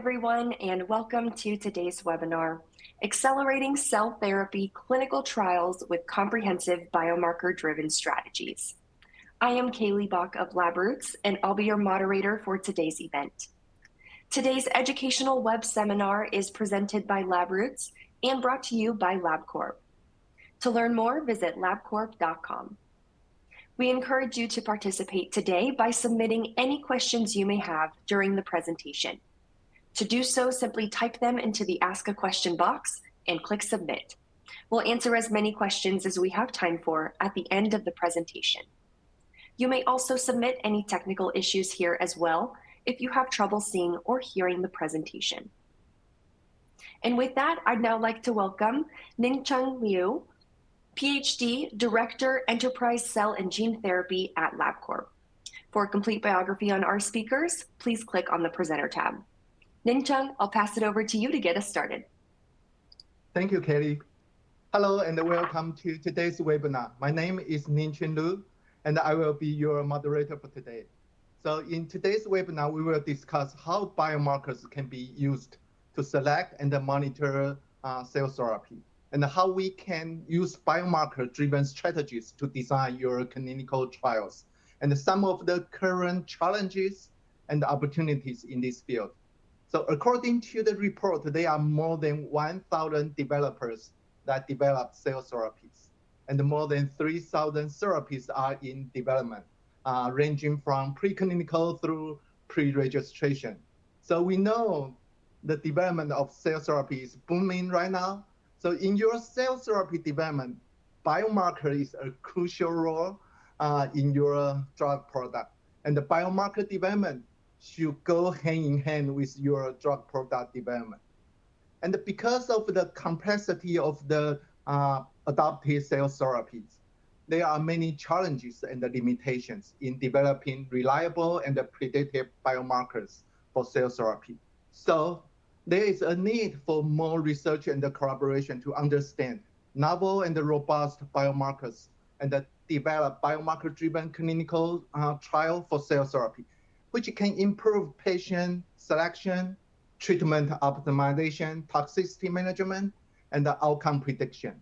everyone, and welcome to today's webinar, Accelerating Cell Therapy Clinical Trials with Comprehensive Biomarker-Driven Strategies. I am Kaylee Bach of LabRoots, and I'll be your moderator for today's event. Today's educational web seminar is presented by LabRoots and brought to you by Labcorp. To learn more, visit labcorp.com. We encourage you to participate today by submitting any questions you may have during the presentation. To do so, simply type them into the Ask a Question box and click Submit. We'll answer as many questions as we have time for at the end of the presentation. You may also submit any technical issues here as well if you have trouble seeing or hearing the presentation. And with that, I'd now like to welcome NingChun Liu, PhD, Director, Enterprise Cell and Gene Therapy at Labcorp. For a complete biography on our speakers, please click on the Presenter tab. NingChun, I'll pass it over to you to get us started. Thank you, Kelly. Hello and welcome to today's webinar. My name is NingChun Liu, and I will be your moderator for today. So in today's webinar, we will discuss how biomarkers can be used to select and monitor cell therapy, and how we can use biomarker-driven strategies to design your clinical trials, and some of the current challenges and opportunities in this field. So according to the report, there are more than 1,000 developers that develop cell therapies, and more than 3,000 therapies are in development, ranging from preclinical through pre-registration. So we know the development of cell therapy is booming right now. So in your cell therapy development, biomarker is a crucial role in your drug product. And the biomarker development should go hand in hand with your drug product development. And because of the complexity of the adopted cell therapies, there are many challenges and limitations in developing reliable and predictive biomarkers for cell therapy. So there is a need for more research and collaboration to understand novel and robust biomarkers and develop biomarker-driven clinical trial for cell therapy, which can improve patient selection, treatment optimization, toxicity management, and outcome prediction.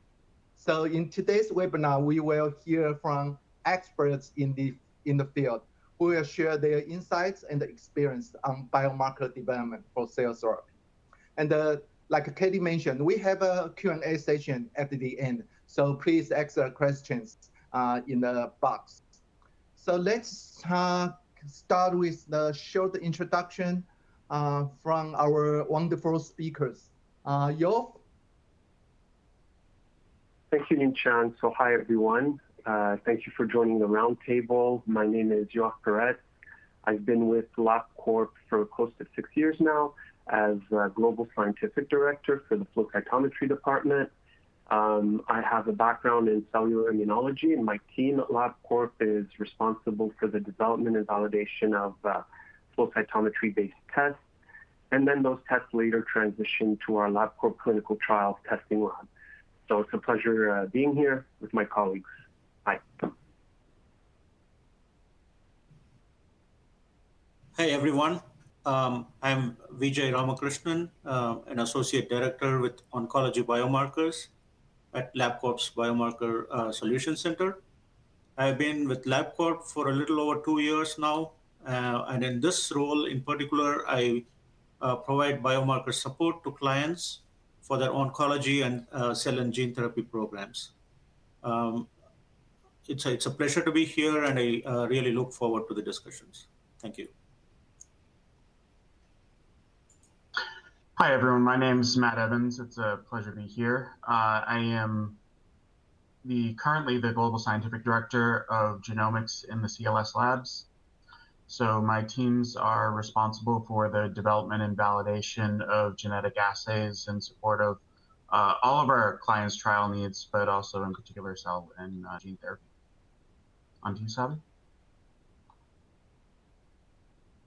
So in today's webinar, we will hear from experts in the field who will share their insights and experience on biomarker development for cell therapy. And like Katie mentioned, we have a Q&A session at the end. So please ask questions in the box. So let's start with the short introduction from our wonderful speakers. Yoav? Thank you, NingChun. So hi, everyone. Thank you for joining the roundtable. My name is Yoav Peretz. I've been with Labcorp for close to 6 years now as Global Scientific Director for the Flow Cytometry Department. I have a background in cellular immunology, and my team at Labcorp is responsible for the development and validation of flow cytometry-based tests. And then those tests later transition to our Labcorp clinical trials testing lab. So it's a pleasure being here with my colleagues. Hi. Hey, everyone. I'm Vijay Ramakrishnan, an Associate Director with Oncology Biomarkers at Labcorp's Biomarker Solution Center. I've been with Labcorp for a little over 2 years now. And in this role in particular, I provide biomarker support to clients for their oncology and cell and gene therapy programs. It's a pleasure to be here, and I really look forward to the discussions. Thank you. Hi, everyone. My name is Matt Evans. It's a pleasure to be here. I am currently the Global Scientific Director of Genomics in the CLS Labs. So my teams are responsible for the development and validation of genetic assays in support of all of our clients' trial needs, but also in particular cell and gene therapy. On to you, Sabi.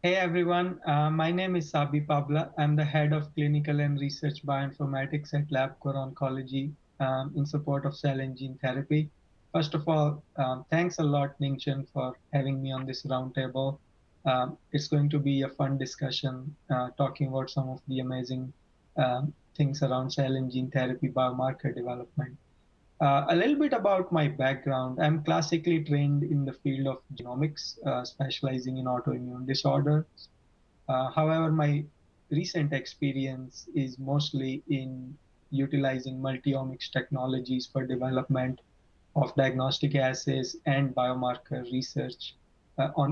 Hey everyone, my name is Sabi Pabla. I'm the head of clinical and research bioinformatics at Labcorp Oncology in support of cell and gene therapy. First of all, thanks a lot, NingChun, for having me on this roundtable. It's going to be a fun discussion talking about some of the amazing things around cell and gene therapy biomarker development. A little bit about my background. I'm classically trained in the field of genomics, specializing in autoimmune disorders. However, my recent experience is mostly in utilizing multi-omics technologies for development of diagnostic assays and biomarker research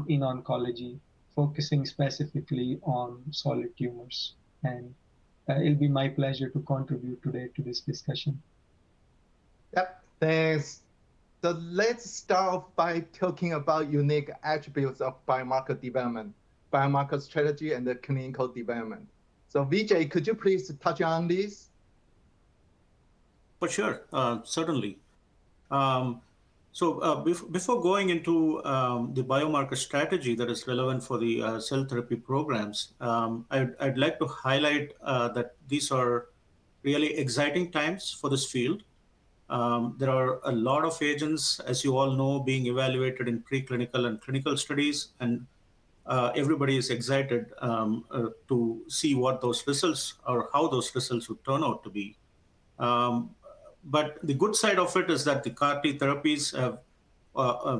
in oncology, focusing specifically on solid tumors. And it'll be my pleasure to contribute today to this discussion. Yep, thanks. So let's start off by talking about unique attributes of biomarker development, biomarker strategy, and the clinical development. So Vijay, could you please touch on this? For sure, certainly. Before going into the biomarker strategy that is relevant for the cell therapy programs, I'd like to highlight that these are really exciting times for this field. There are a lot of agents, as you all know, being evaluated in preclinical and clinical studies, and everybody is excited to see what those results or how those results would turn out to be. But the good side of it is that the CAR-T therapies have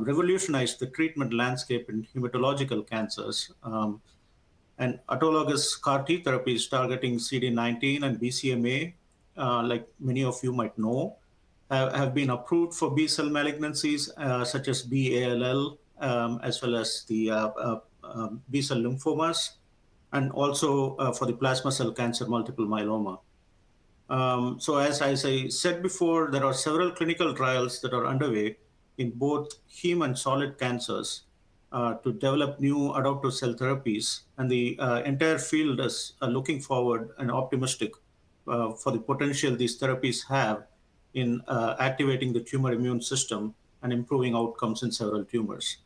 revolutionized the treatment landscape in hematological cancers. And autologous CAR-T therapies targeting CD19 and BCMA, like many of you might know, have been approved for B-cell malignancies such as B-ALL, as well as the B-cell lymphomas, and also for the plasma cell cancer multiple myeloma. So as I said before, there are several clinical trials that are underway in both heme and solid cancers to develop new adaptive cell therapies. And the entire field is looking forward and optimistic for the potential these therapies have in activating the tumor immune system and improving outcomes in several tumors.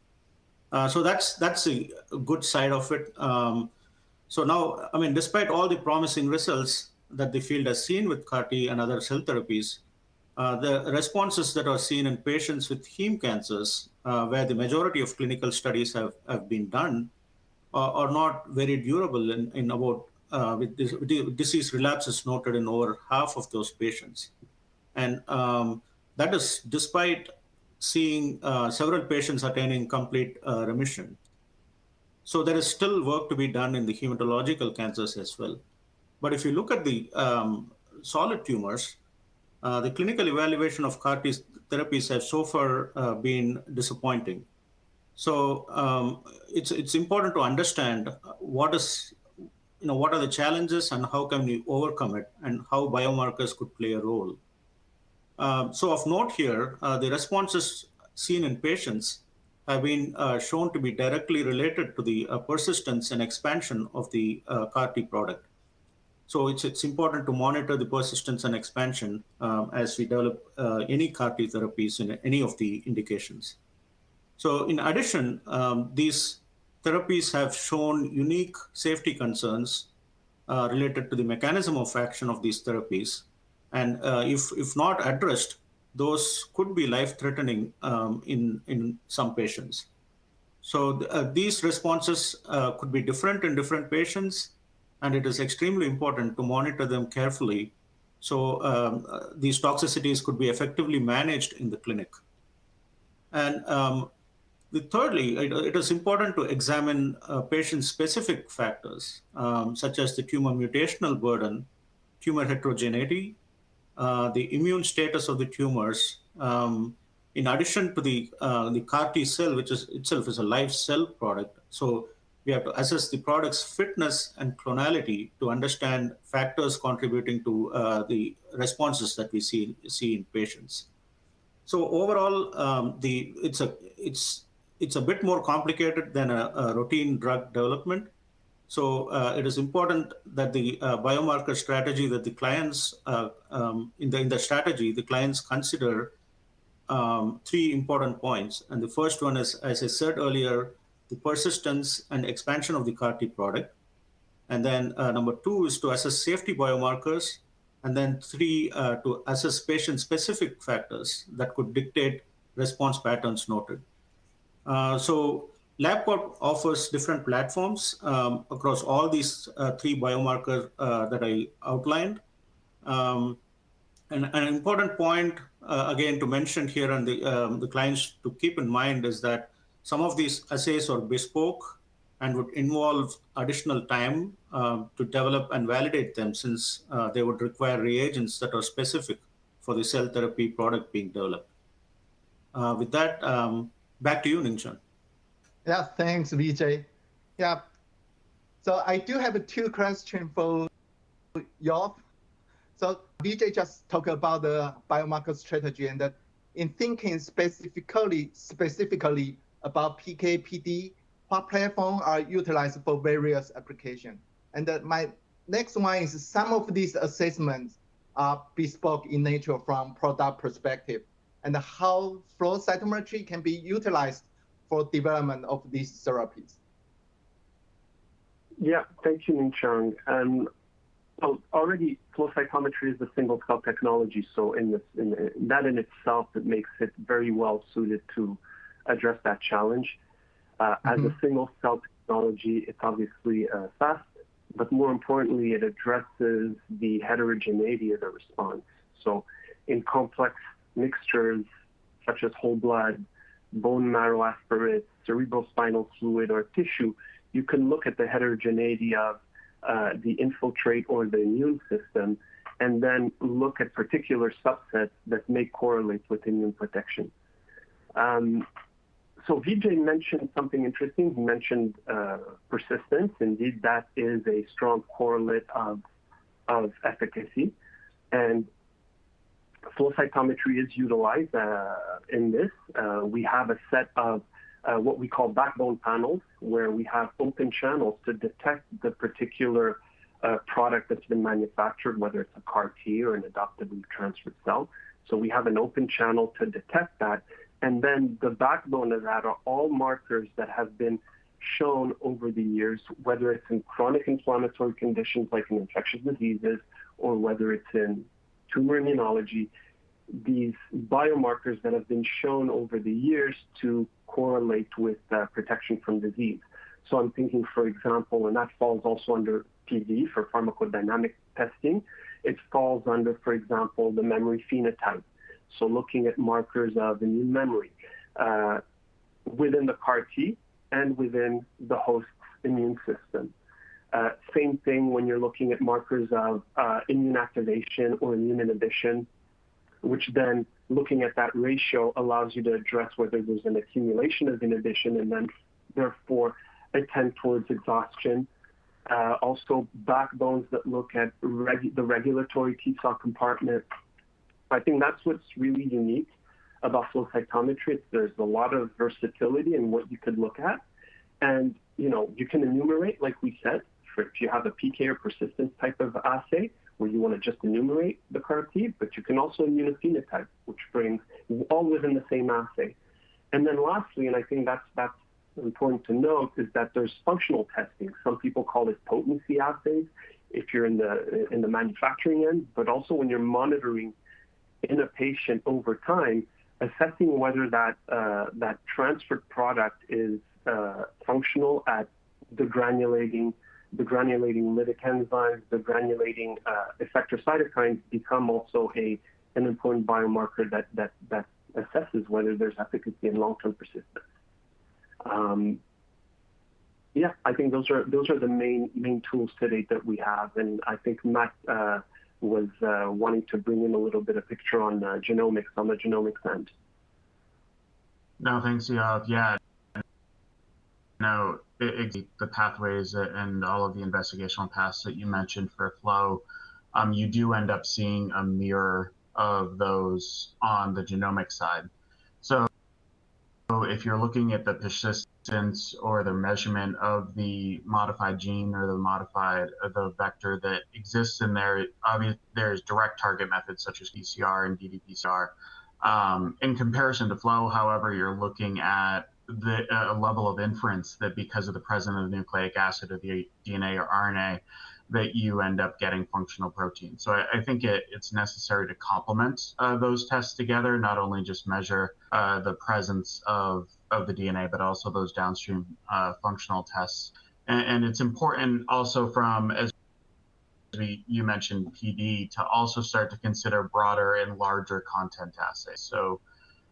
So that's a good side of it. So now, I mean, despite all the promising results that the field has seen with CAR-T and other cell therapies, the responses that are seen in patients with heme cancers, where the majority of clinical studies have been done, are not very durable in about, with disease relapses noted in over half of those patients. And that is despite seeing several patients attaining complete remission. So there is still work to be done in the hematological cancers as well. But if you look at the solid tumors, the clinical evaluation of CAR-T therapies have so far been disappointing. So it's important to understand what are the challenges and how can we overcome it, and how biomarkers could play a role. So of note here, the responses seen in patients have been shown to be directly related to the persistence and expansion of the CAR-T product. So it's important to monitor the persistence and expansion as we develop any CAR-T therapies in any of the indications. So in addition, these therapies have shown unique safety concerns related to the mechanism of action of these therapies. And if not addressed, those could be life-threatening in some patients. So these responses could be different in different patients, and it is extremely important to monitor them carefully. So these toxicities could be effectively managed in the clinic. And thirdly, it is important to examine patient-specific factors, such as the tumor mutational burden, tumor heterogeneity, the immune status of the tumors, in addition to the CAR-T cell, which itself is a live cell product. So we have to assess the product's fitness and clonality to understand factors contributing to the responses that we see in patients. So overall, it's a bit more complicated than a routine drug development. So it is important that the biomarker strategy that the clients, in the strategy, the clients consider 3 important points. And the first one is, as I said earlier, the persistence and expansion of the CAR-T product. And then number 2 is to assess safety biomarkers. And then 3, to assess patient-specific factors that could dictate response patterns noted. So Labcorp offers different platforms across all these three biomarkers that I outlined. And an important point, again, to mention here and the clients to keep in mind is that some of these assays are bespoke and would involve additional time to develop and validate them, since they would require reagents that are specific for the cell therapy product being developed. With that, back to you, NingChun. Yeah, thanks, Vijay. Yeah, so I do have two questions for Yoav. So Vijay just talked about the biomarker strategy, and that in thinking specifically about PK/PD, what platforms are utilized for various applications? And my next one is some of these assessments are bespoke in nature from product perspective, and how flow cytometry can be utilized for development of these therapies. Yeah, thank you, NingChun. So already flow cytometry is a single cell technology. So that in itself, it makes it very well suited to address that challenge. As a single cell technology, it's obviously fast, but more importantly, it addresses the heterogeneity of the response. So in complex mixtures such as whole blood, bone marrow aspirates, cerebrospinal fluid, or tissue, you can look at the heterogeneity of the infiltrate or the immune system, and then look at particular subsets that may correlate with immune protection. So Vijay mentioned something interesting. He mentioned persistence. Indeed, that is a strong correlate of efficacy. And flow cytometry is utilized in this. We have a set of what we call backbone panels, where we have open channels to detect the particular product that's been manufactured, whether it's a CAR T or an adoptively transferred cell. So we have an open channel to detect that. And then the backbone of that are all markers that have been shown over the years, whether it's in chronic inflammatory conditions like in infectious diseases, or whether it's in tumor immunology, these biomarkers that have been shown over the years to correlate with protection from disease. So I'm thinking, for example, and that falls also under PD for pharmacodynamic testing, it falls under, for example, the memory phenotype. So looking at markers of immune memory within the CAR T and within the host's immune system. Same thing when you're looking at markers of immune activation or immune inhibition, which then looking at that ratio allows you to address whether there's an accumulation of inhibition and then therefore a tend towards exhaustion. Also backbones that look at the regulatory T cell compartment. I think that's what's really unique about flow cytometry. There's a lot of versatility in what you could look at. And, you can enumerate, like we said, if you have a PK or persistence type of assay where you want to just enumerate the CAR T, but you can also immunophenotype, which brings all within the same assay. And then lastly, and I think that's important to note, is that there's functional testing. Some people call it potency assays if you're in the manufacturing end, but also when you're monitoring in a patient over time, assessing whether that transferred product is functional at the granulating lytic enzymes, the granulating effector cytokines become also an important biomarker that assesses whether there's efficacy and long-term persistence. Yeah, I think those are the main tools today that we have, and I think Matt was wanting to bring in a little bit of picture on genomics, on the genomics end. No, thanks, Yoav. Yeah, no, the pathways and all of the investigational paths that you mentioned for flow, you do end up seeing a mirror of those on the genomic side. So if you're looking at the persistence or the measurement of the modified gene or the vector that exists in there, obviously there's direct target methods such as PCR and ddPCR. In comparison to flow, however, you're looking at a level of inference that because of the presence of the nucleic acid or the DNA or RNA, that you end up getting functional protein. So I think it's necessary to complement those tests together, not only just measure the presence of of the DNA, but also those downstream functional tests. And it's important also from, as you mentioned, PD, to also start to consider broader and larger content assays. So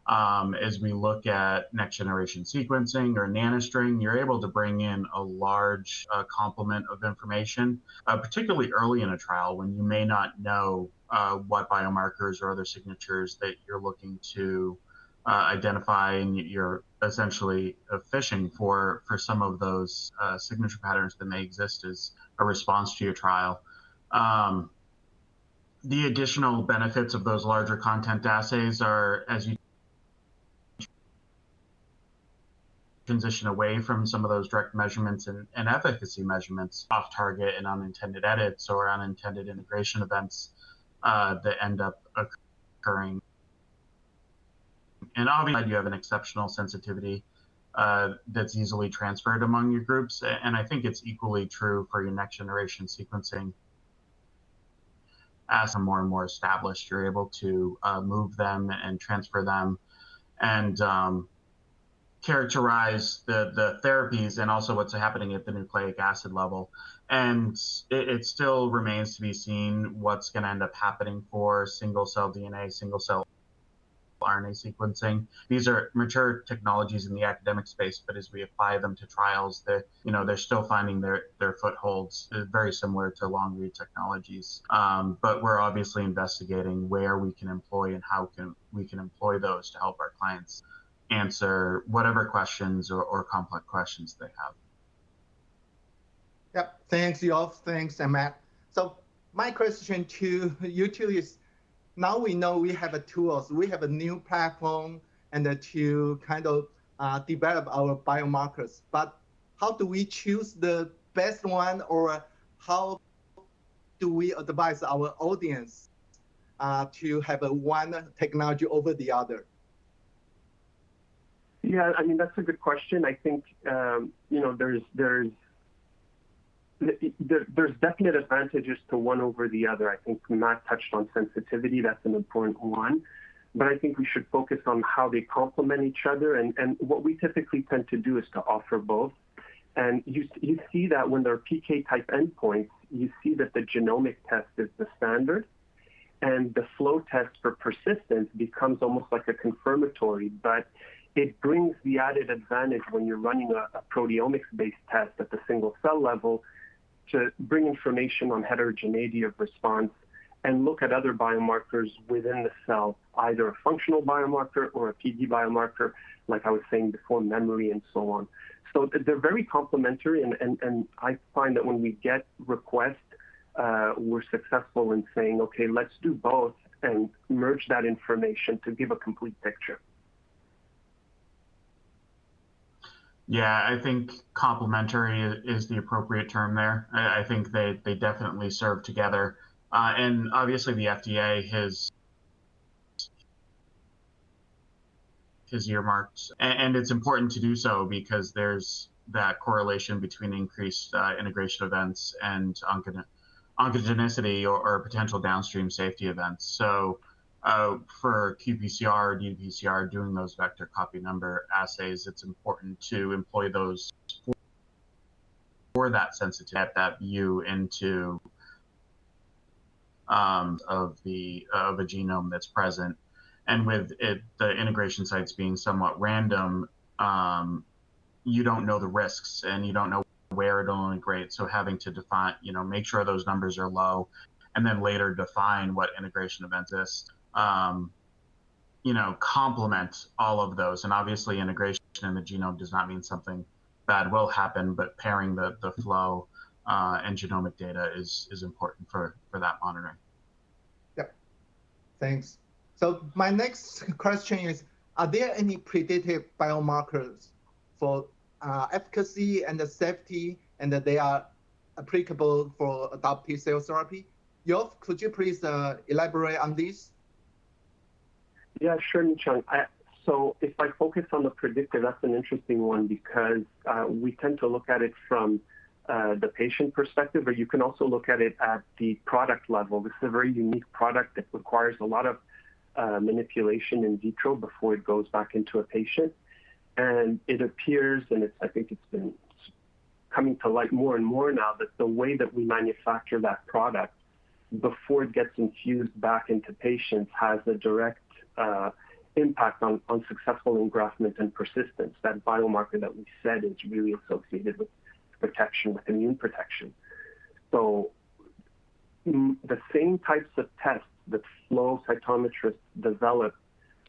as we look at next generation sequencing or nanostring, you're able to bring in a large complement of information, particularly early in a trial when you may not know what biomarkers or other signatures that you're looking to identify, and you're essentially fishing for some of those signature patterns that may exist as a response to your trial. The additional benefits of those larger content assays are, as you transition away from some of those direct measurements and efficacy measurements, off-target and unintended edits or unintended integration events that end up occurring. And obviously, you have an exceptional sensitivity that's easily transferred among your groups. And I think it's equally true for your next generation sequencing. As they're more and more established, you're able to move them and transfer them and characterize the therapies and also what's happening at the nucleic acid level. And it still remains to be seen what's going to end up happening for single-cell DNA, single-cell RNA sequencing. These are mature technologies in the academic space, but as we apply them to trials, they're still finding their footholds, very similar to long-read technologies. But we're obviously investigating where we can employ and how we can employ those to help our clients answer whatever questions or complex questions they have. Yep, thanks, Yoav. Thanks, Matt. So my question to you two is, now we know we have a tools, we have a new platform, and to kind of develop our biomarkers. But how do we choose the best one, or how do we advise our audience to have one technology over the other? Yeah, I mean, that's a good question. I think there's definite advantages to one over the other. I think Matt touched on sensitivity. That's an important one. But I think we should focus on how they complement each other. And what we typically tend to do is to offer both. And you see that when there are PK type endpoints, you see that the genomic test is the standard. And the flow test for persistence becomes almost like a confirmatory. But it brings the added advantage when you're running a proteomics-based test at the single cell level to bring information on heterogeneity of response and look at other biomarkers within the cell, either a functional biomarker or a PD biomarker, like I was saying before, memory and so on. So they're very complementary, and I find that when we get requests, we're successful in saying, okay, let's do both and merge that information to give a complete picture. Yeah, I think complementary is the appropriate term there. I think they definitely serve together. And obviously the FDA has earmarked, and it's important to do so because there's that correlation between increased integration events and oncogenicity or potential downstream safety events. So for qPCR or ddPCR doing those vector copy number assays, it's important to employ those for that sensitivity, that view into of a genome that's present. And with the integration sites being somewhat random, you don't know the risks and you don't know where it'll integrate. So having to define, make sure those numbers are low, and then later define what integration events exist. Complement all of those. And obviously integration in the genome does not mean something bad will happen, but pairing the flow and genomic data is important for that monitoring. Yep, thanks. So my next question is, are there any predictive biomarkers for efficacy and the safety, and that they are applicable for adoptive cell therapy? Yoav, could you please elaborate on this? Yeah, sure, NingChun. So if I focus on the predictive, that's an interesting one because we tend to look at it from the patient perspective, but you can also look at it at the product level. This is a very unique product that requires a lot of manipulation in vitro before it goes back into a patient. And it appears, and I think it's been coming to light more and more now, that the way that we manufacture that product before it gets infused back into patients has a direct impact on successful engraftment and persistence, that biomarker that we said is really associated with protection, with immune protection. So the same types of tests that flow cytometrists develop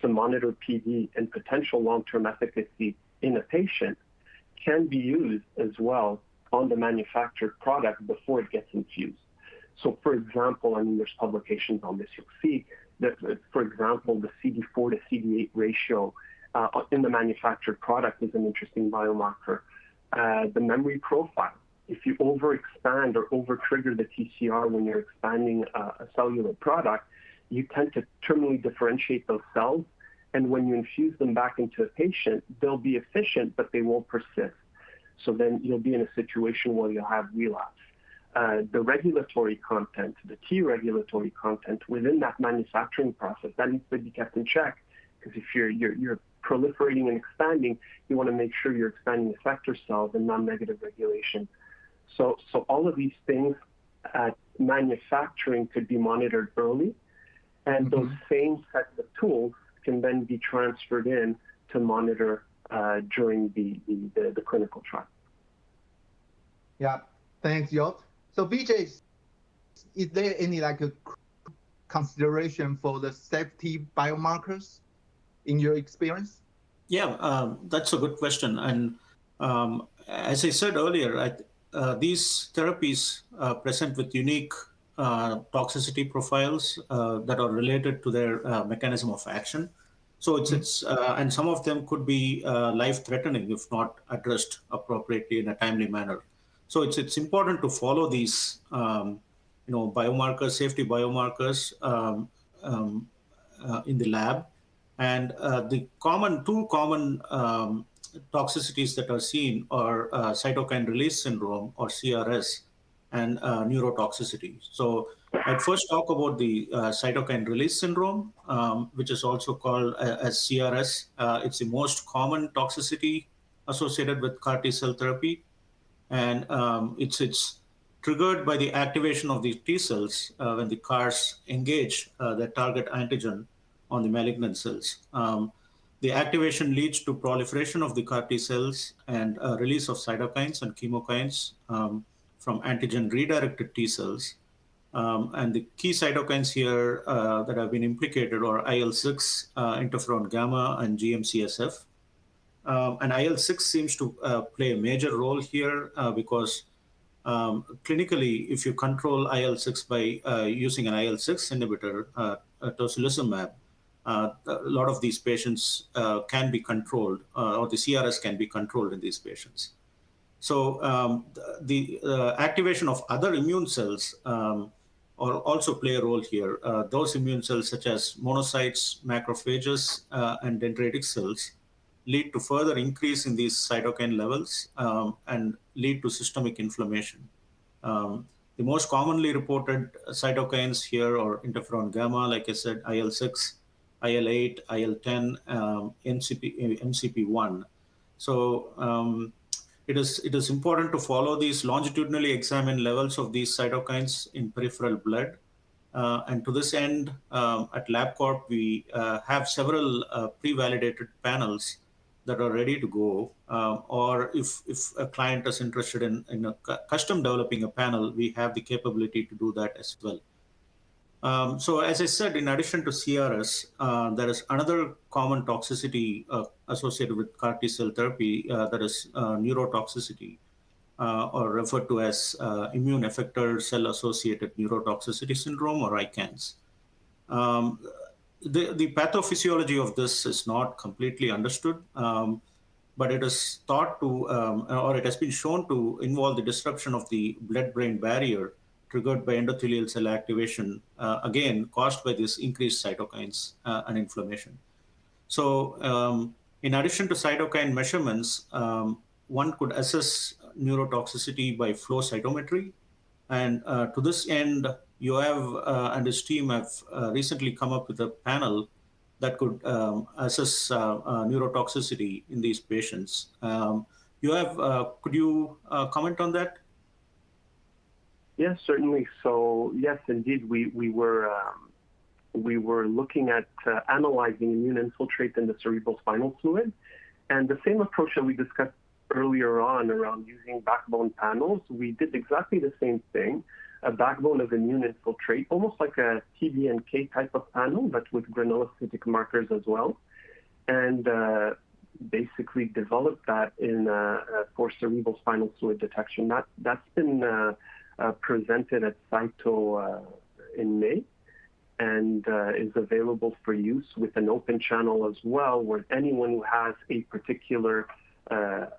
to monitor PD and potential long-term efficacy in a patient can be used as well on the manufactured product before it gets infused. So for example, there's publications on this, you'll see that, for example, the CD4 to CD8 ratio in the manufactured product is an interesting biomarker. The memory profile, if you overexpand or over-trigger the TCR when you're expanding a cellular product, you tend to terminally differentiate those cells. And when you infuse them back into a patient, they'll be efficient, but they won't persist. So then you'll be in a situation where you'll have relapse. The regulatory content, the T regulatory content within that manufacturing process, that needs to be kept in check. Because if you're proliferating and expanding, you want to make sure you're expanding effector cells and non-negative regulation. So all of these things at manufacturing could be monitored early, and those same sets of tools can then be transferred in to monitor during the clinical trial. Yeah, thanks, Yoav. So Vijay, is there any a consideration for the safety biomarkers in your experience? Yeah, that's a good question. And as I said earlier, these therapies present with unique toxicity profiles that are related to their mechanism of action. So and some of them could be life-threatening if not addressed appropriately in a timely manner. So it's important to follow these, biomarkers, safety biomarkers in the lab. And the two common toxicities that are seen are cytokine release syndrome, or CRS, and neurotoxicity. So I'd first talk about the cytokine release syndrome, which is also called as CRS. It's the most common toxicity associated with CAR T cell therapy. And it's triggered by the activation of these T cells when the CARs engage their target antigen on the malignant cells. The activation leads to proliferation of the CAR T cells and release of cytokines and chemokines from antigen redirected T cells. And the key cytokines here that have been implicated are IL-6, interferon gamma, and GM-CSF. And IL-6 seems to play a major role here because clinically, if you control IL-6 by using an IL-6 inhibitor, tocilizumab, a lot of these patients can be controlled, or the CRS can be controlled in these patients. So the activation of other immune cells also play a role here. Those immune cells such as monocytes, macrophages, and dendritic cells lead to further increase in these cytokine levels and lead to systemic inflammation. The most commonly reported cytokines here are interferon gamma, like I said, IL-6, IL-8, IL-10, MCP-1. So it is important to follow these longitudinally examine levels of these cytokines in peripheral blood. And to this end, at Labcorp, we have several pre-validated panels that are ready to go. Or if a client is interested in custom developing a panel, we have the capability to do that as well. So as I said, in addition to CRS, there is another common toxicity associated with CAR T cell therapy that is neurotoxicity, or referred to as immune effector cell-associated neurotoxicity syndrome, or ICANS. The pathophysiology of this is not completely understood, but it is thought to, or it has been shown to involve the disruption of the blood-brain barrier triggered by endothelial cell activation, again, caused by this increased cytokines and inflammation. So in addition to cytokine measurements, one could assess neurotoxicity by flow cytometry. And to this end, Yoav and his team have recently come up with a panel that could assess neurotoxicity in these patients. Could you comment on that? Yes, certainly. So yes, indeed, we were looking at analyzing immune infiltrate in the cerebral spinal fluid, and the same approach that we discussed earlier on around using backbone panels, we did exactly the same thing. A backbone of immune infiltrate, almost like a TBNK type of panel, but with granulocytic markers as well, and basically developed that for cerebral spinal fluid detection. That's been presented at CYTO in May, and is available for use with an open channel as well, where anyone who has a particular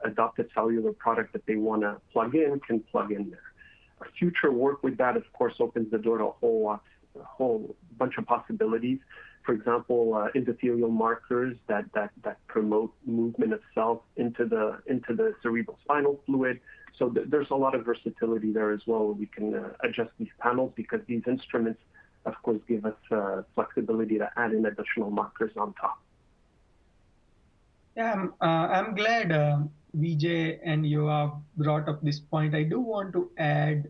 adopted cellular product that they want to plug in can plug in there. Our future work with that, of course, opens the door to a whole bunch of possibilities. For example, endothelial markers that promote movement of cells into the cerebral spinal fluid. So there's a lot of versatility there as well, where we can adjust these panels, because these instruments, of course, give us flexibility to add in additional markers on top. Yeah, I'm glad Vijay and Yoav brought up this point. I do want to add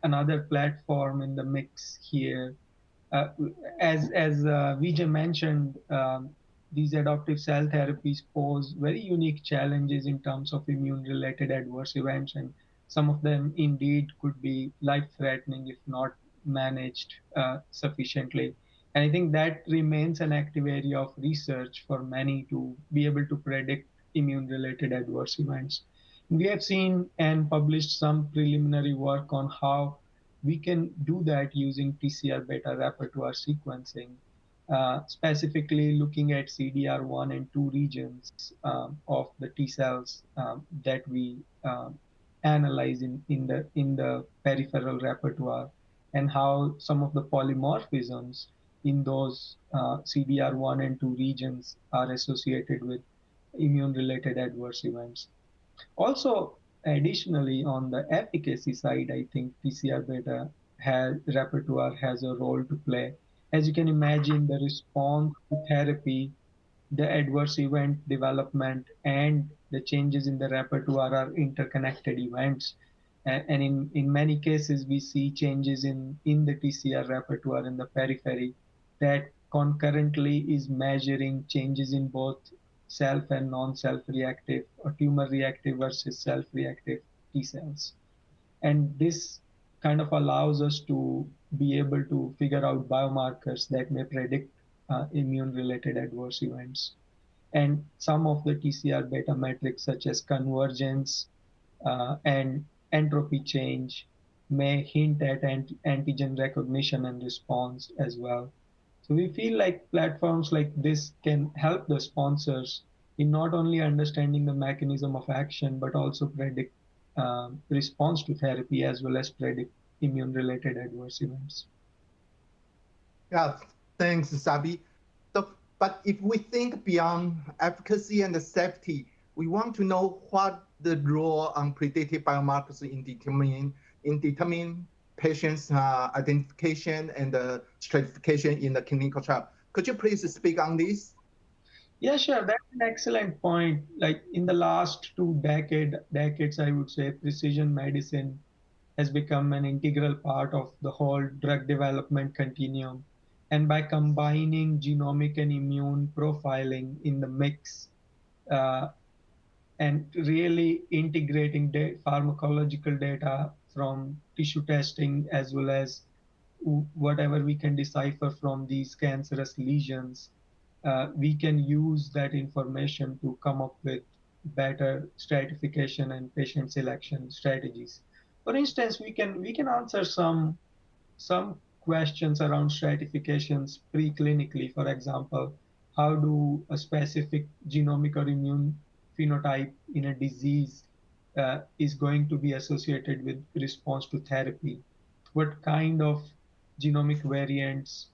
another platform in the mix here. As Vijay mentioned, these adoptive cell therapies pose very unique challenges in terms of immune-related adverse events, and some of them indeed could be life-threatening if not managed sufficiently. And I think that remains an active area of research for many to be able to predict immune-related adverse events. We have seen and published some preliminary work on how we can do that using TCR beta repertoire sequencing, specifically looking at CDR1 and 2 regions of the T cells that we analyze in the peripheral repertoire, and how some of the polymorphisms in those CDR1 and 2 regions are associated with immune-related adverse events. Also, additionally, on the efficacy side, I think TCR beta repertoire has a role to play. As you can imagine, the response to therapy, the adverse event development, and the changes in the repertoire are interconnected events. And in many cases, we see changes in the TCR repertoire in the periphery that concurrently is measuring changes in both self and non-self reactive, or tumor reactive versus self-reactive T cells. And this kind of allows us to be able to figure out biomarkers that may predict immune-related adverse events. And some of the TCR beta metrics, such as convergence and entropy change, may hint at antigen recognition and response as well. So we feel like platforms like this can help the sponsors in not only understanding the mechanism of action, but also predict response to therapy, as well as predict immune-related adverse events. Yeah, thanks, Sabi. So, but if we think beyond efficacy and safety, we want to know what the role on predictive biomarkers in determining patients' identification and stratification in the clinical trial. Could you please speak on this? Yeah, sure. That's an excellent point. Like in the last 2 decades, I would say precision medicine has become an integral part of the whole drug development continuum. And by combining genomic and immune profiling in the mix, and really integrating pharmacological data from tissue testing, as well as whatever we can decipher from these cancerous lesions, we can use that information to come up with better stratification and patient selection strategies. For instance, we can answer some questions around stratifications preclinically. For example, how do a specific genomic or immune phenotype in a disease is going to be associated with response to therapy? What kind of genomic variants,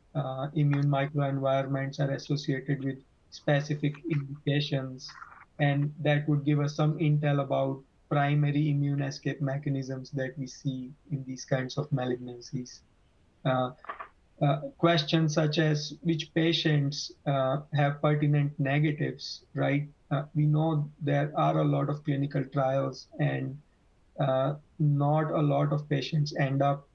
immune microenvironments are associated with specific indications? And that would give us some intel about primary immune escape mechanisms that we see in these kinds of malignancies. questions such as which patients have pertinent negatives, right? We know there are a lot of clinical trials, and not a lot of patients end up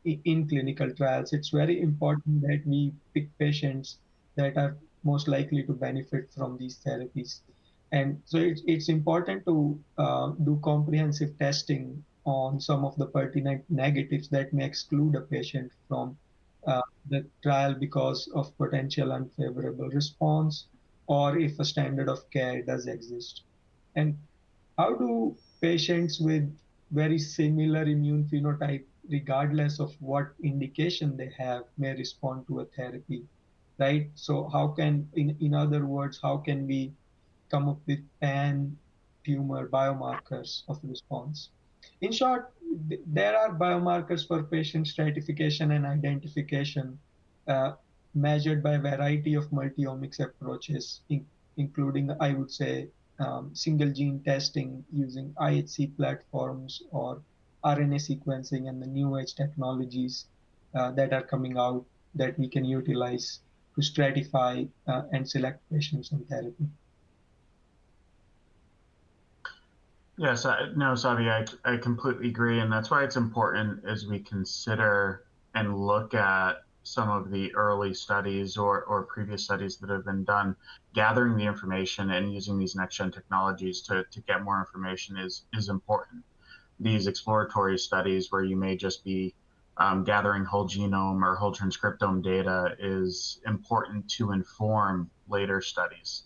in clinical trials. It's very important that we pick patients that are most likely to benefit from these therapies. And so it's important to do comprehensive testing on some of the pertinent negatives that may exclude a patient from the trial because of potential unfavorable response, or if a standard of care does exist. And how do patients with very similar immune phenotype, regardless of what indication they have, may respond to a therapy, right? So how can, in other words, how can we come up with pan-tumor biomarkers of response? In short, there are biomarkers for patient stratification and identification uh, measured by a variety of multi-omics approaches, including, I would say, single gene testing using IHC platforms or RNA sequencing and the new age technologies that are coming out that we can utilize to stratify and select patients on therapy. Yes, no, Sabi, I completely agree. And that's why it's important as we consider and look at some of the early studies or previous studies that have been done, gathering the information and using these next-gen technologies to get more information is important. These exploratory studies where you may just be gathering whole genome or whole transcriptome data is important to inform later studies.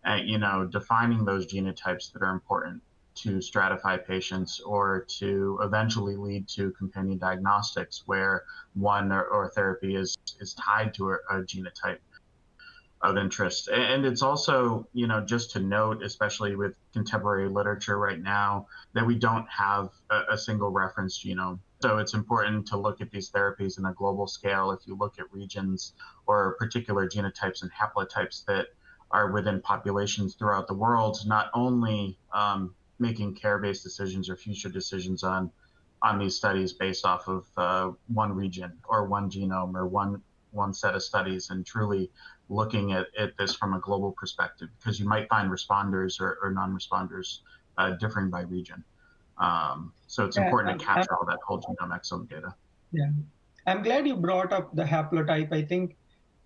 And, defining those genotypes that are important to stratify patients or to eventually lead to companion diagnostics where one or therapy is tied to a genotype of interest. And it's also, just to note, especially with contemporary literature right now, that we don't have a single reference genome. So it's important to look at these therapies in a global scale. If you look at regions or particular genotypes and haplotypes that are within populations throughout the world, not only making care-based decisions or future decisions on these studies based off of one region or one genome or one set of studies, and truly looking at this from a global perspective, because you might find responders or non-responders differing by region. So it's important to capture all that whole genome exome data. Yeah, I'm glad you brought up the haplotype. I think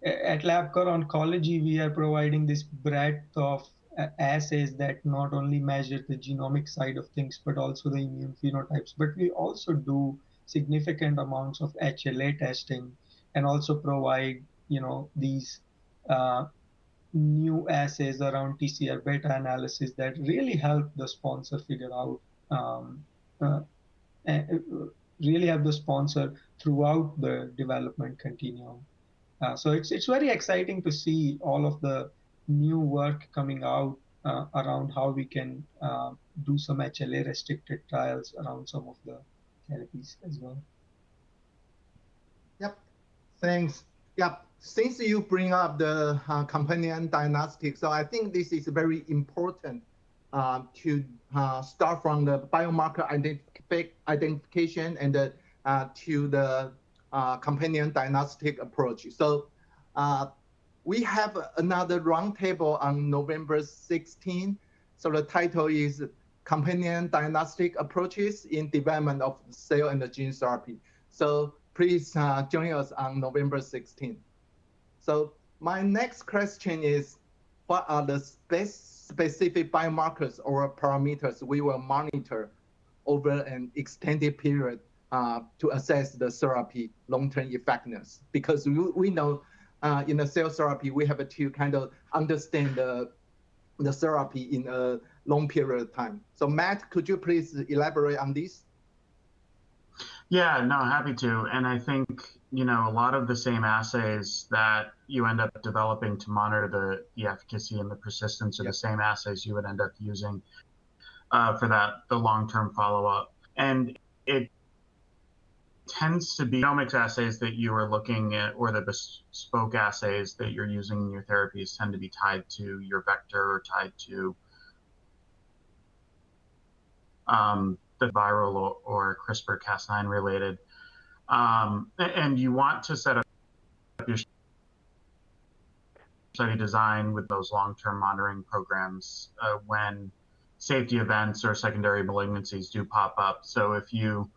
at Labcorp Oncology, we are providing this breadth of assays that not only measure the genomic side of things, but also the immune phenotypes. But we also do significant amounts of HLA testing and also provide, these new assays around TCR beta analysis that really help the sponsor figure out, really help the sponsor throughout the development continuum. So it's very exciting to see all of the new work coming out around how we can do some HLA restricted trials around some of the therapies as well. Yep, thanks. Yep, since you bring up the companion diagnostics, so I think this is very important to start from the biomarker identification and to the companion diagnostic approach. So we have another roundtable on November 16. So the title is Companion Diagnostic Approaches in Development of Cell and Gene Therapy. So please join us on November 16. So my next question is, what are the specific biomarkers or parameters we will monitor over an extended period to assess the therapy long-term effectiveness? Because we know in the cell therapy, we have to kind of understand the therapy in a long period of time. So Matt, could you please elaborate on this? Yeah, no, happy to. And I think, a lot of the same assays that you end up developing to monitor the efficacy and the persistence are the same assays you would end up using for the long-term follow-up. And it tends to be genomics assays that you are looking at, or the bespoke assays that you're using in your therapies tend to be tied to your vector or tied to the viral or CRISPR-Cas9 related. And you want to set up your study design with those long-term monitoring programs when safety events or secondary malignancies do pop up. So if you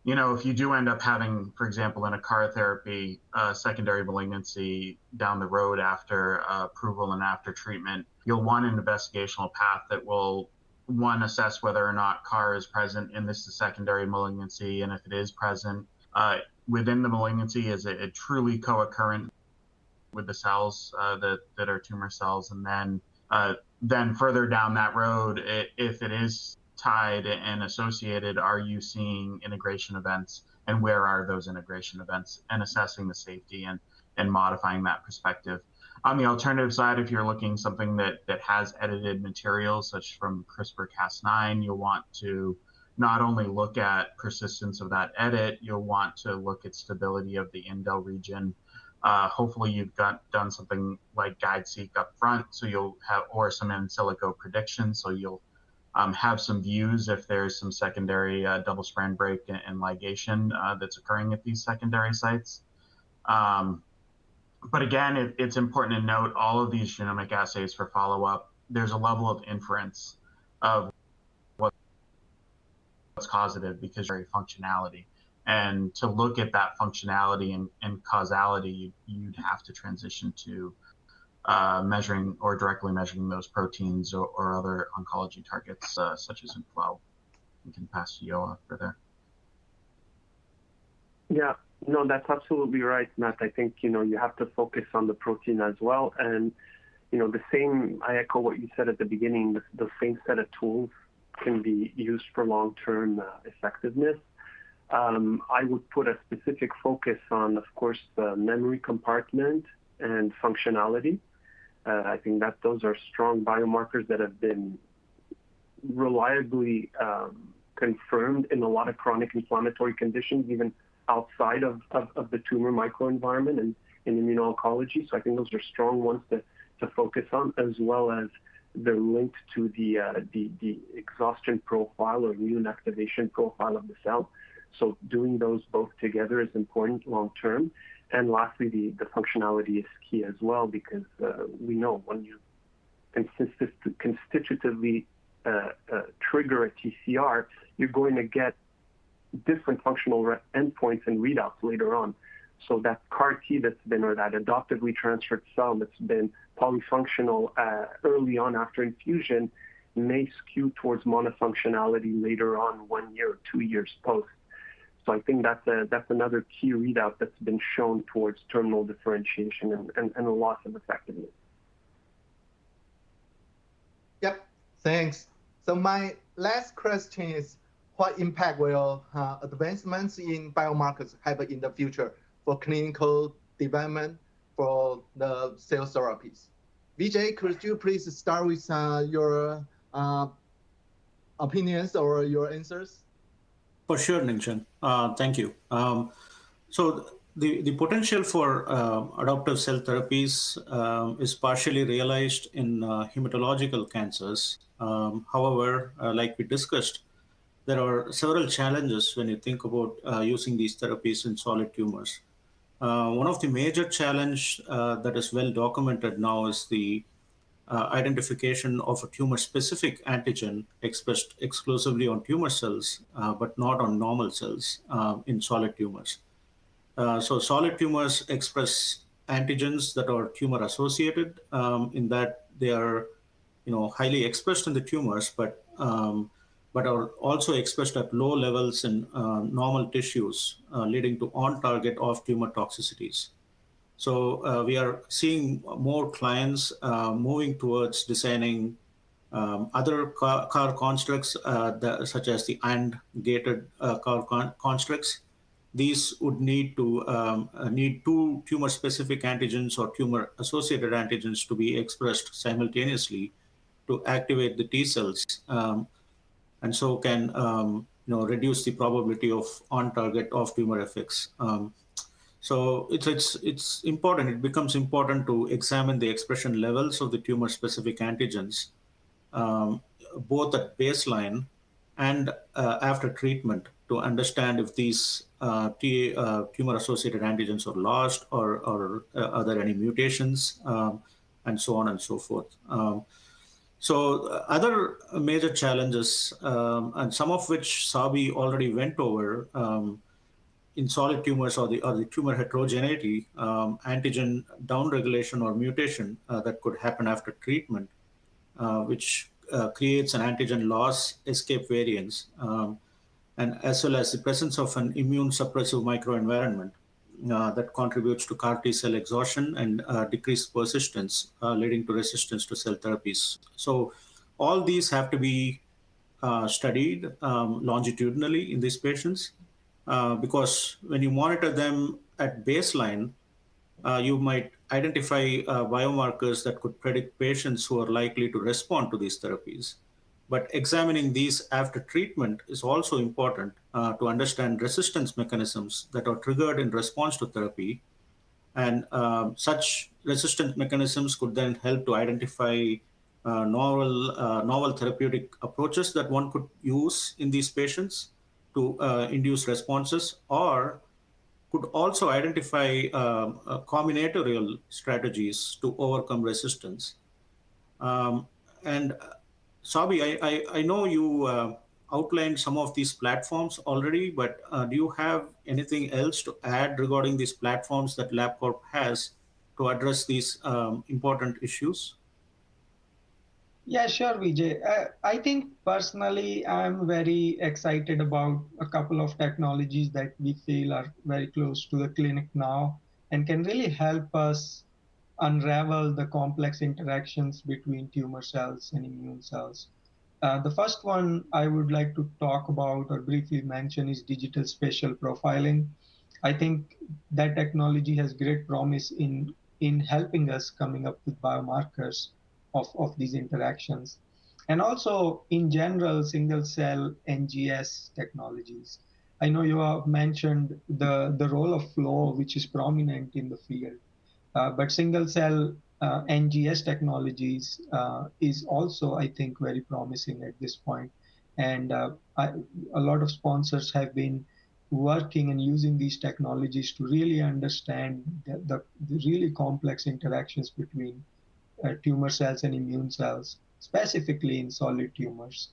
do end up having, for example, in a CAR therapy, secondary malignancy down the road after approval and after treatment, you'll want an investigational path that will, one, assess whether or not CAR is present in this secondary malignancy, and if it is present within the malignancy, is it truly co-occurrent with the cells that are tumor cells, and then further down that road, if it is tied and associated, are you seeing integration events, and where are those integration events, and assessing the safety and modifying that perspective. On the alternative side, if you're looking something that has edited materials, such from CRISPR-Cas9, you'll want to not only look at persistence of that edit, you'll want to look at stability of the indel region. Hopefully you've done something like guide-seq up front, so you'll have, or some in silico prediction, so you'll have some views if there's some secondary double-strand break and ligation that's occurring at these secondary sites. But again, it's important to note all of these genomic assays for follow-up, there's a level of inference of what's causative because of functionality. And to look at that functionality and causality, you'd have to transition to measuring or directly measuring those proteins or other oncology targets, such as in flow. We can pass to Yoav for there. Yeah, no, that's absolutely right, Matt. I think, you have to focus on the protein as well. And, I echo what you said at the beginning, the same set of tools can be used for long-term effectiveness. I would put a specific focus on, of course, the memory compartment and functionality. I think that those are strong biomarkers that have been reliably confirmed in a lot of chronic inflammatory conditions, even outside of the tumor microenvironment and in immuno-oncology. So I think those are strong ones to focus on, as well as they're linked to the exhaustion profile or immune activation profile of the cell. So doing those both together is important long-term. And lastly, the functionality is key as well, because we know when you constitutively trigger a TCR, you're going to get different functional endpoints and readouts later on. So that CAR T that's been, or that adoptively transferred cell that's been polyfunctional early on after infusion may skew towards monofunctionality later on, 1 year or 2 years post. So I think that's another key readout that's been shown towards terminal differentiation and a loss of effectiveness. Yep, thanks. So my last question is, what impact will advancements in biomarkers have in the future for clinical development for the cell therapies? Vijay, could you please start with your opinions or your answers? For sure, NingChun. Thank you. So the potential for adoptive cell therapies is partially realized in hematological cancers. However, like we discussed, there are several challenges when you think about using these therapies in solid tumors. One of the major challenge that is well documented now is the identification of a tumor-specific antigen expressed exclusively on tumor cells, but not on normal cells in solid tumors. So solid tumors express antigens that are tumor-associated, in that they are, highly expressed in the tumors, but are also expressed at low levels in normal tissues, leading to on-target off-tumor toxicities. So we are seeing more clients moving towards designing other CAR constructs, such as the AND-gated CAR constructs. These would need two tumor-specific antigens or tumor-associated antigens to be expressed simultaneously to activate the T cells, and so can reduce the probability of on-target off-tumor effects. So it's important. It becomes important to examine the expression levels of the tumor-specific antigens, both at baseline and after treatment, to understand if these tumor-associated antigens are lost or are there any mutations, and so on and so forth. So other major challenges, and some of which Sabi already went over, in solid tumors or the tumor heterogeneity, antigen downregulation or mutation that could happen after treatment, which creates an antigen loss, escape variants, and as well as the presence of an immune suppressive microenvironment that contributes to CAR T cell exhaustion and decreased persistence, leading to resistance to cell therapies. So all these have to be studied longitudinally in these patients, because when you monitor them at baseline, you might identify biomarkers that could predict patients who are likely to respond to these therapies. But examining these after treatment is also important to understand resistance mechanisms that are triggered in response to therapy. And such resistance mechanisms could then help to identify novel therapeutic approaches that one could use in these patients to induce responses, or could also identify combinatorial strategies to overcome resistance. And Sabi, I know you outlined some of these platforms already, but do you have anything else to add regarding these platforms that Labcorp has to address these important issues? Yeah, sure, Vijay. I think personally, I'm very excited about a couple of technologies that we feel are very close to the clinic now and can really help us unravel the complex interactions between tumor cells and immune cells. The first one I would like to talk about or briefly mention is digital spatial profiling. I think that technology has great promise in helping us coming up with biomarkers of these interactions. And also, in general, single-cell NGS technologies. I know you have mentioned the role of flow, which is prominent in the field. But single-cell NGS technologies is also, I think, very promising at this point. And a lot of sponsors have been working and using these technologies to really understand the really complex interactions between tumor cells and immune cells, specifically in solid tumors.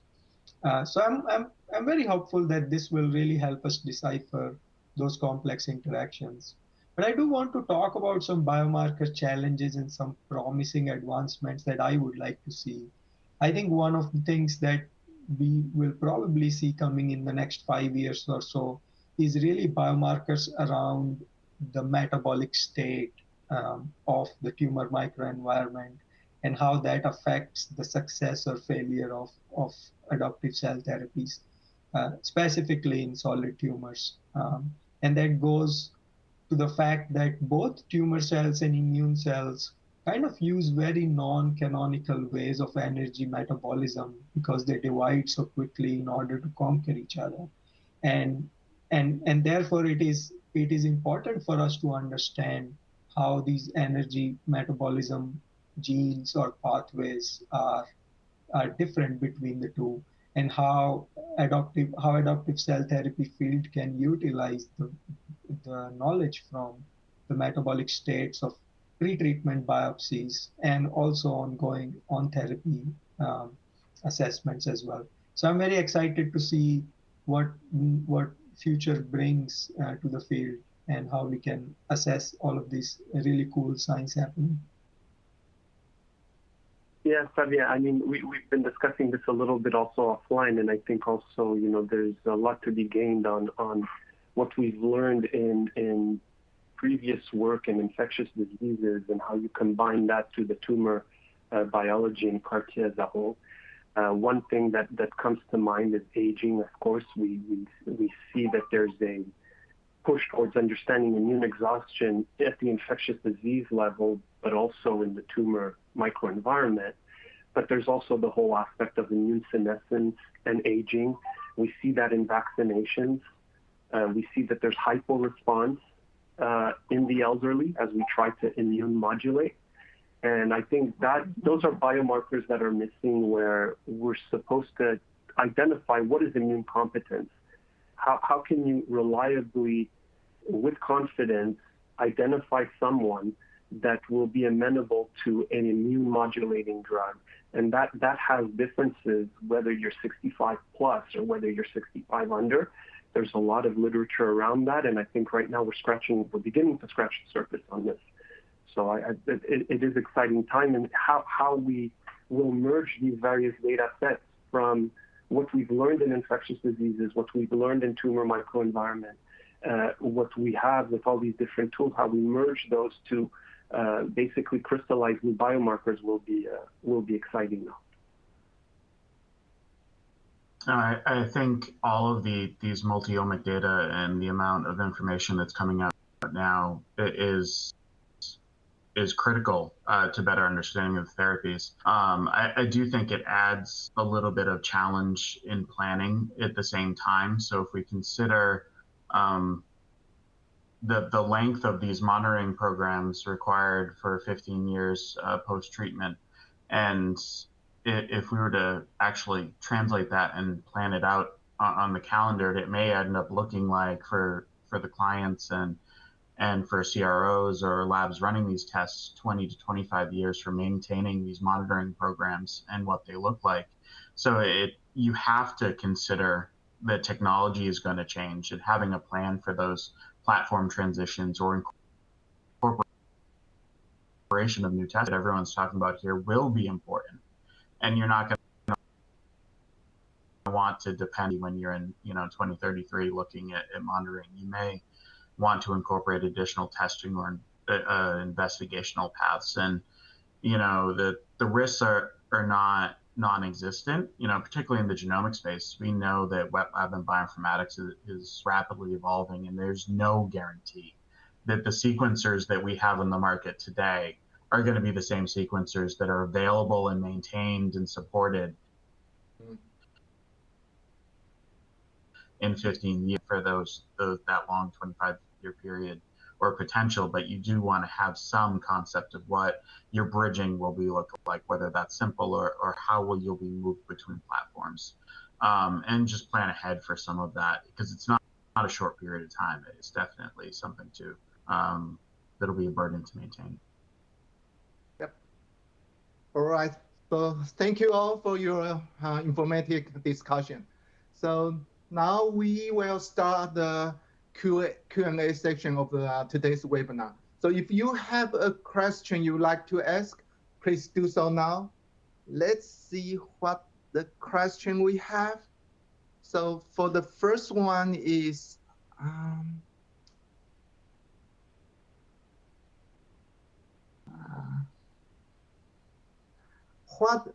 So I'm very hopeful that this will really help us decipher those complex interactions. But I do want to talk about some biomarker challenges and some promising advancements that I would like to see. I think one of the things that we will probably see coming in the next 5 years or so is really biomarkers around the metabolic state of the tumor microenvironment and how that affects the success or failure of adoptive cell therapies, specifically in solid tumors. And that goes to the fact that both tumor cells and immune cells kind of use very non-canonical ways of energy metabolism because they divide so quickly in order to conquer each other. And therefore it is important for us to understand how these energy metabolism genes or pathways are different between the two, and how adoptive cell therapy field can utilize the knowledge from the metabolic states of pre-treatment biopsies and also ongoing on-therapy assessments as well. So I'm very excited to see what future brings to the field and how we can assess all of this really cool science happening. Yeah, Sabi, I mean, we've been discussing this a little bit also offline, and I think also, there's a lot to be gained on what we've learned in previous work in infectious diseases and how you combine that to the tumor biology and CAR T as a whole. One thing that comes to mind is aging. Of course, we see that there's a push towards understanding immune exhaustion at the infectious disease level, but also in the tumor microenvironment. But there's also the whole aspect of immune senescence and aging. We see that in vaccinations. We see that there's hypo-response in the elderly as we try to immune modulate. And I think that those are biomarkers that are missing, where we're supposed to identify what is immune competence. How can you reliably, with confidence, identify someone that will be amenable to an immune modulating drug? And that has differences whether you're 65 plus or whether you're 65 under. There's a lot of literature around that, and I think right now we're beginning to scratch the surface on this. So it is exciting time, and how we will merge these various data sets from what we've learned in infectious diseases, what we've learned in tumor microenvironment, what we have with all these different tools, how we merge those to basically crystallize new biomarkers will be exciting now. I think all of these multi-omic data and the amount of information that's coming out now is critical to better understanding of therapies. I do think it adds a little bit of challenge in planning at the same time. So if we consider the length of these monitoring programs required for 15 years post-treatment, and if we were to actually translate that and plan it out on the calendar, it may end up looking like for the clients and for CROs or labs running these tests, 20 to 25 years for maintaining these monitoring programs and what they look like. So you have to consider that technology is going to change, and having a plan for those platform transitions or incorporation of new tests that everyone's talking about here will be important. And you're not going to want to depend when you're in 2033 looking at monitoring. You may want to incorporate additional testing or investigational paths, and the risks are not non-existent. Particularly in the genomic space, we know that wet lab and bioinformatics is rapidly evolving, and there's no guarantee that the sequencers that we have on the market today are going to be the same sequencers that are available and maintained and supported in 15 years for that long 25-year period or potential. But you do want to have some concept of what your bridging will look like, whether that's simple or how you'll be moved between platforms, and just plan ahead for some of that, because it's not a short period of time. It's definitely something that'll be a burden to maintain. Yep. All right. So thank you all for your informative discussion. So now we will start the Q&A section of today's webinar. So if you have a question you'd like to ask, please do so now. Let's see what the question we have. So for the first one is, what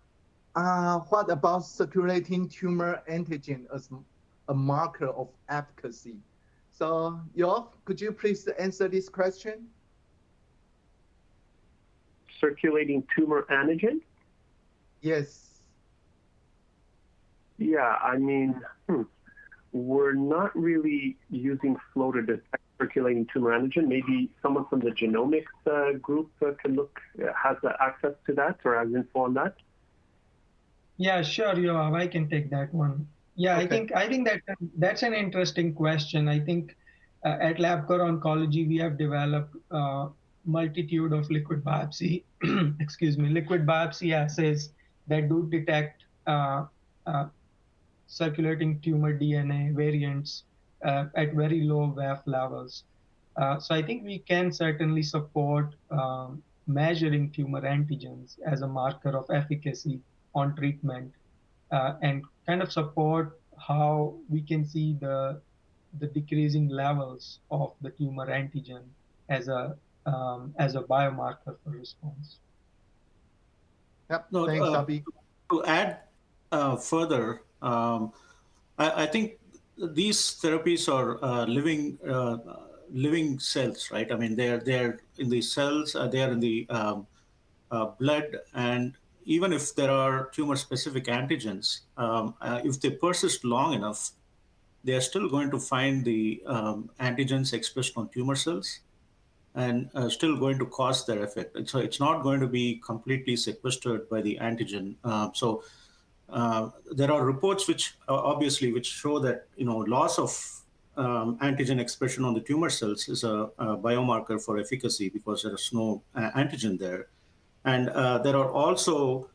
about circulating tumor antigen as a marker of efficacy? So Yoav, could you please answer this question? Circulating tumor antigen? Yes. Yeah, I mean, we're not really using flow to detect circulating tumor antigen. Maybe someone from the genomics group has access to that or has info on that. Yeah, sure, Yoav, I can take that one. Yeah, okay. I think that's an interesting question. I think at Labcorp Oncology we have developed a multitude of liquid biopsy, liquid biopsy assays that do detect circulating tumor DNA variants at very low VAF levels. So I think we can certainly support measuring tumor antigens as a marker of efficacy on treatment, and kind of support how we can see the decreasing levels of the tumor antigen as a biomarker for response. Yep. Thanks, Sabi. To add further, I think these therapies are living cells, right? I mean, they're in the cells, they are in the blood, and even if there are tumor-specific antigens, if they persist long enough, they are still going to find the antigens expressed on tumor cells and still going to cause their effect. And so it's not going to be completely sequestered by the antigen. So there are reports which obviously which show that loss of antigen expression on the tumor cells is a biomarker for efficacy because there is no antigen there, and there are also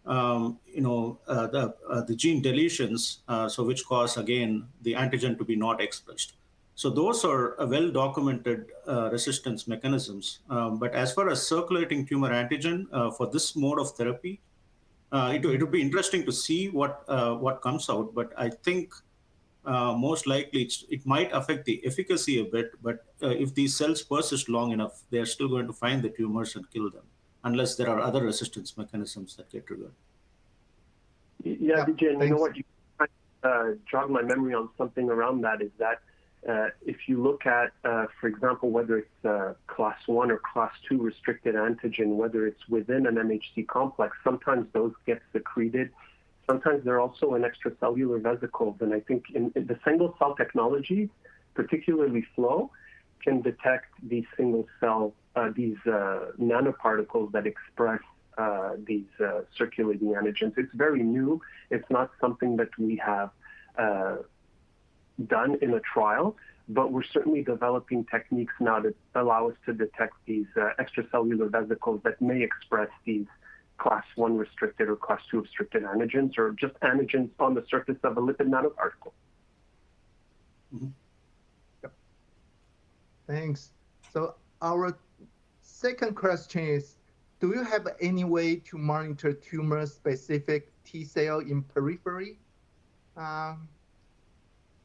the gene deletions, so which cause again the antigen to be not expressed. So those are well-documented resistance mechanisms. But as far as circulating tumor antigen for this mode of therapy, it would be interesting to see what comes out. But I think most likely it might affect the efficacy a bit. But if these cells persist long enough, they are still going to find the tumors and kill them, unless there are other resistance mechanisms that get triggered. Yeah, Vijay, you know what? You jog my memory on something around that is that if you look at, for example, whether it's class 1 or class 2 restricted antigen, whether it's within an MHC complex, sometimes those get secreted. Sometimes they're also in extracellular vesicles. And I think in the single cell technology, particularly flow, can detect these single cell, these nanoparticles that express these circulating antigens. It's very new. It's not something that we have done in a trial, but we're certainly developing techniques now that allow us to detect these extracellular vesicles that may express these class 1 restricted or class 2 restricted antigens, or just antigens on the surface of a lipid nanoparticle. Mm-hmm. Yep. Thanks. So our second question is, do you have any way to monitor tumor-specific T cell in periphery?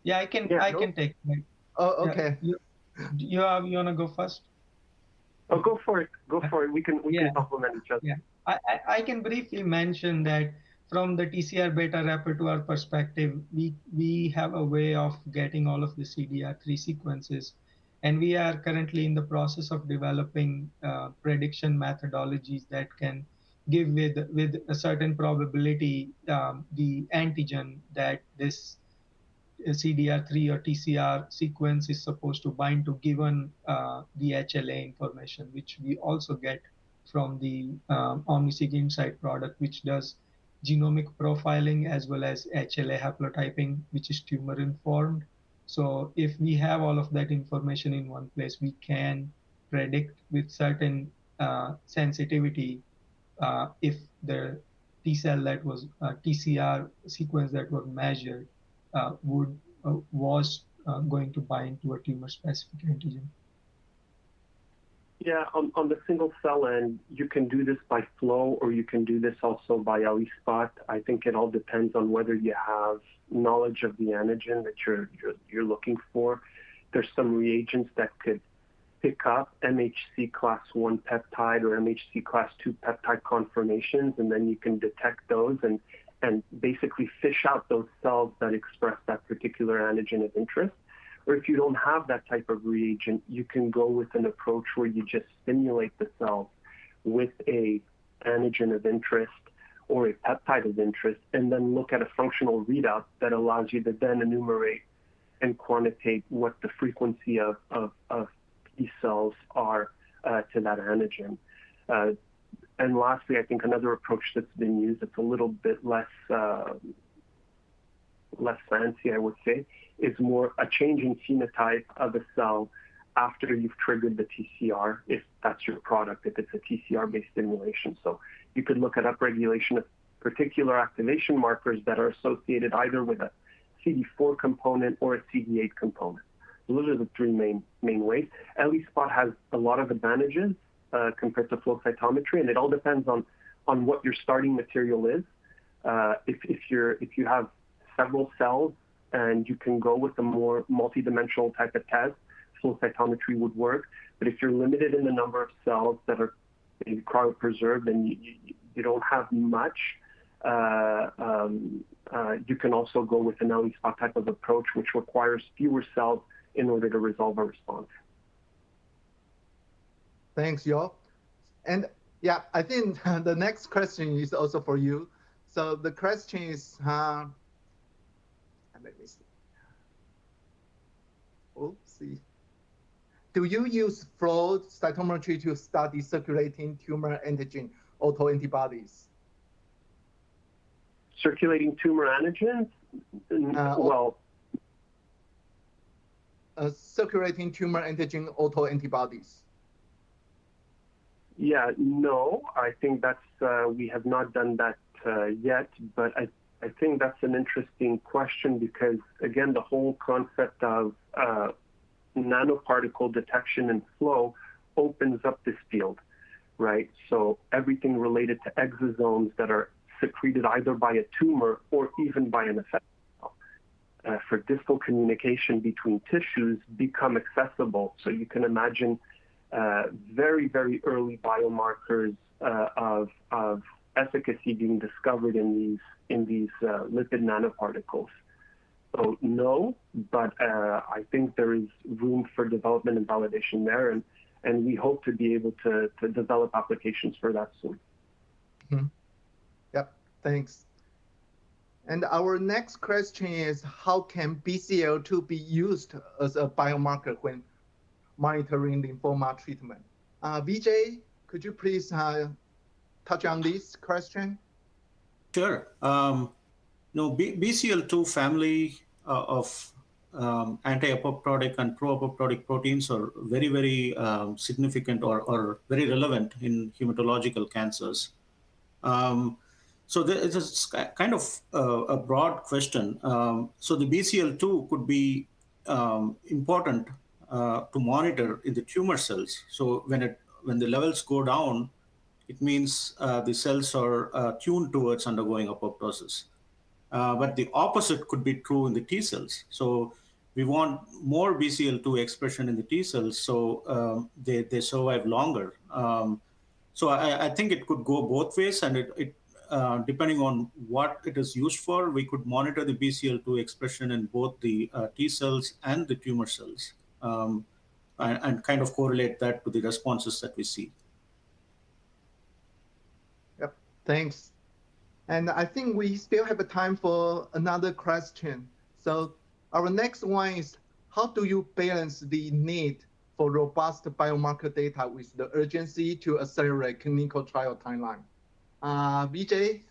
Yeah, I can take it. Oh, okay. You wanna go first? Oh, go for it. Go for it. We can complement each other. Yeah, I can briefly mention that from the TCR beta repertoire perspective, we have a way of getting all of the CDR3 sequences, and we are currently in the process of developing prediction methodologies that can give with a certain probability the antigen that this CDR3 or TCR sequence is supposed to bind to, given the HLA information, which we also get from the OmniSeq Insight product, which does genomic profiling as well as HLA haplotyping, which is tumor informed. So if we have all of that information in one place, we can predict with certain sensitivity if the T cell that was TCR sequence that was measured was going to bind to a tumor-specific antigen. Yeah, on the single cell end, you can do this by flow, or you can do this also by ELISpot. I think it all depends on whether you have knowledge of the antigen that you're looking for. There's some reagents that could pick up MHC class 1 peptide or MHC class 2 peptide conformations, and then you can detect those and basically fish out those cells that express that particular antigen of interest. Or if you don't have that type of reagent, you can go with an approach where you just stimulate the cells with a antigen of interest or a peptide of interest, and then look at a functional readout that allows you to then enumerate and quantitate what the frequency of T cells are to that antigen. And lastly, I think another approach that's been used, it's a little bit less fancy, I would say, is more a change in phenotype of a cell after you've triggered the TCR, if that's your product, if it's a TCR-based stimulation. So you could look at upregulation of particular activation markers that are associated either with a CD4 component or a CD8 component. Those are the three main ways. ELISpot has a lot of advantages compared to flow cytometry, and it all depends on what your starting material is. If you have several cells and you can go with a more multidimensional type of test, flow cytometry would work. But if you're limited in the number of cells that are maybe cryopreserved and you don't have much, you can also go with an ELISpot type of approach, which requires fewer cells in order to resolve a response. Thanks, Yoav. And yeah, I think the next question is also for you. So the question is, let me see. Oopsie. Do you use flow cytometry to study circulating tumor antigen autoantibodies? Circulating tumor antigens? Circulating tumor antigen autoantibodies. Yeah, no, I think that's, we have not done that yet, but I think that's an interesting question because, again, the whole concept of nanoparticle detection and flow opens up this field, right? So everything related to exosomes that are secreted either by a tumor or even by an effector cell for distal communication between tissues become accessible. So you can imagine very, very early biomarkers of efficacy being discovered in these lipid nanoparticles. So no, but I think there is room for development and validation there, and we hope to be able to develop applications for that soon. Mm-hmm. Yep, thanks. And our next question is, how can BCL2 be used as a biomarker when monitoring lymphoma treatment? Vijay, could you please touch on this question? Sure. BCL2 family of anti-apoptotic and pro-apoptotic proteins are very, very significant or very relevant in hematological cancers. So this is kind of a broad question. So the BCL2 could be important to monitor in the tumor cells. So when the levels go down, it means the cells are tuned towards undergoing apoptosis. But the opposite could be true in the T cells. So we want more BCL2 expression in the T cells so they survive longer. So I think it could go both ways, and it depending on what it is used for, we could monitor the BCL2 expression in both the T cells and the tumor cells and kind of correlate that to the responses that we see. Yep, thanks. And I think we still have time for another question. So our next one is, how do you balance the need for robust biomarker data with the urgency to accelerate clinical trial timeline? Vijay?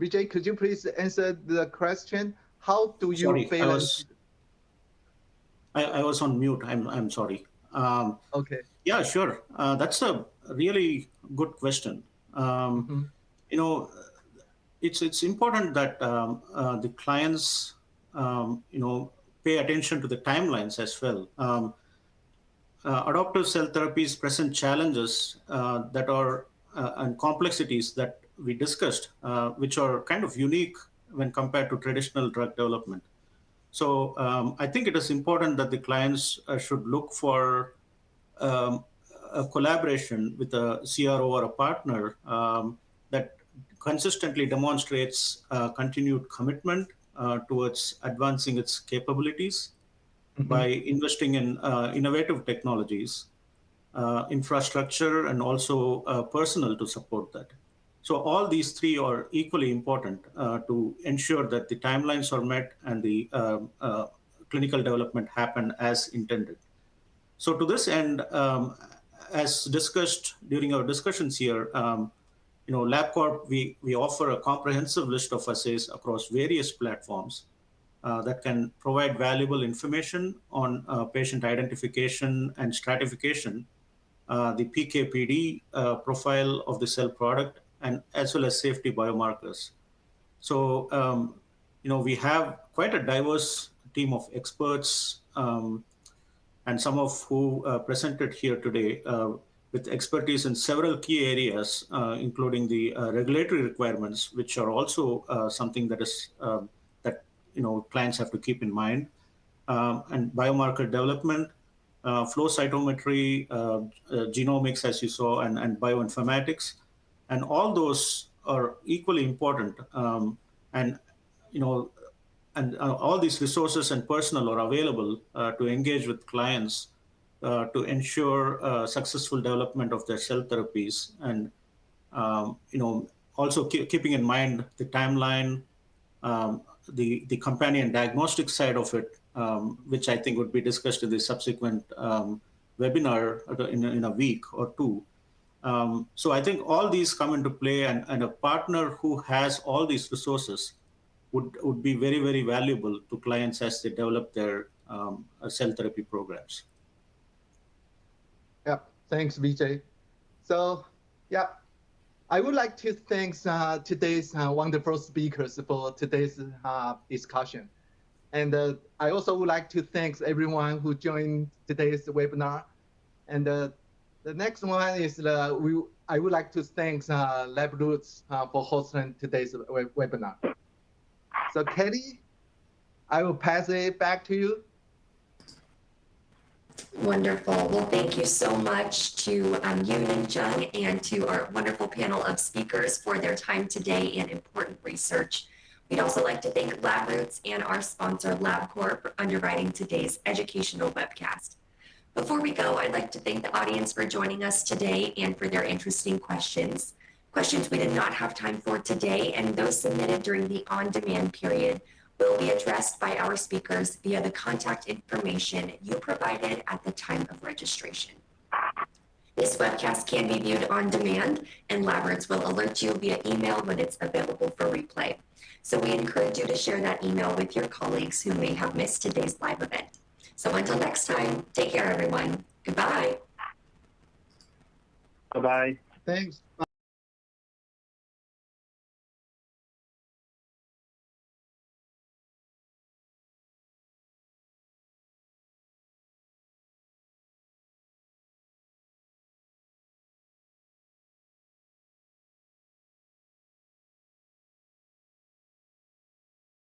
Vijay, could you please answer the question? How do you balance? I was on mute. I'm sorry. Okay. Yeah, sure. That's a really good question. You know, it's important that the clients, pay attention to the timelines as well. Adoptive cell therapies present challenges that are and complexities that we discussed, which are kind of unique when compared to traditional drug development. So I think it is important that the clients should look for a collaboration with a CRO or a partner that consistently demonstrates continued commitment towards advancing its capabilities by investing in innovative technologies, infrastructure, and also personnel to support that. So all these three are equally important to ensure that the timelines are met and the clinical development happen as intended. So to this end, as discussed during our discussions here, Labcorp, we offer a comprehensive list of assays across various platforms that can provide valuable information on patient identification and stratification, the PK/PD profile of the cell product, and as well as safety biomarkers. So, we have quite a diverse team of experts, and some of who presented here today with expertise in several key areas, including the regulatory requirements, which are also something that is clients have to keep in mind, and biomarker development, flow cytometry, genomics, as you saw, and bioinformatics. And all those are equally important. And all these resources and personnel are available to engage with clients to ensure successful development of their cell therapies. And, also keeping in mind the timeline, the companion diagnostic side of it, which I think would be discussed in the subsequent webinar in a week or two. So I think all these come into play, and a partner who has all these resources would be very, very valuable to clients as they develop their cell therapy programs. Yeah, thanks, Vijay. So, yeah, I would like to thank today's wonderful speakers for today's discussion. And I also would like to thank everyone who joined today's webinar. And the next one is I would like to thank Labcorp for hosting today's webinar. So Katie, I will pass it back to you. Wonderful. Well, thank you so much to you, NingChun, and to our wonderful panel of speakers for their time today and important research. We'd also like to thank Labcorp and our sponsor, Labcorp, for underwriting today's educational webcast. Before we go, I'd like to thank the audience for joining us today and for their interesting questions. Questions we did not have time for today, and those submitted during the on-demand period will be addressed by our speakers via the contact information you provided at the time of registration. This webcast can be viewed on demand, and Labcorp will alert you via email when it's available for replay. So we encourage you to share that email with your colleagues who may have missed today's live event. So until next time, take care, everyone. Goodbye. Bye-bye. Thanks.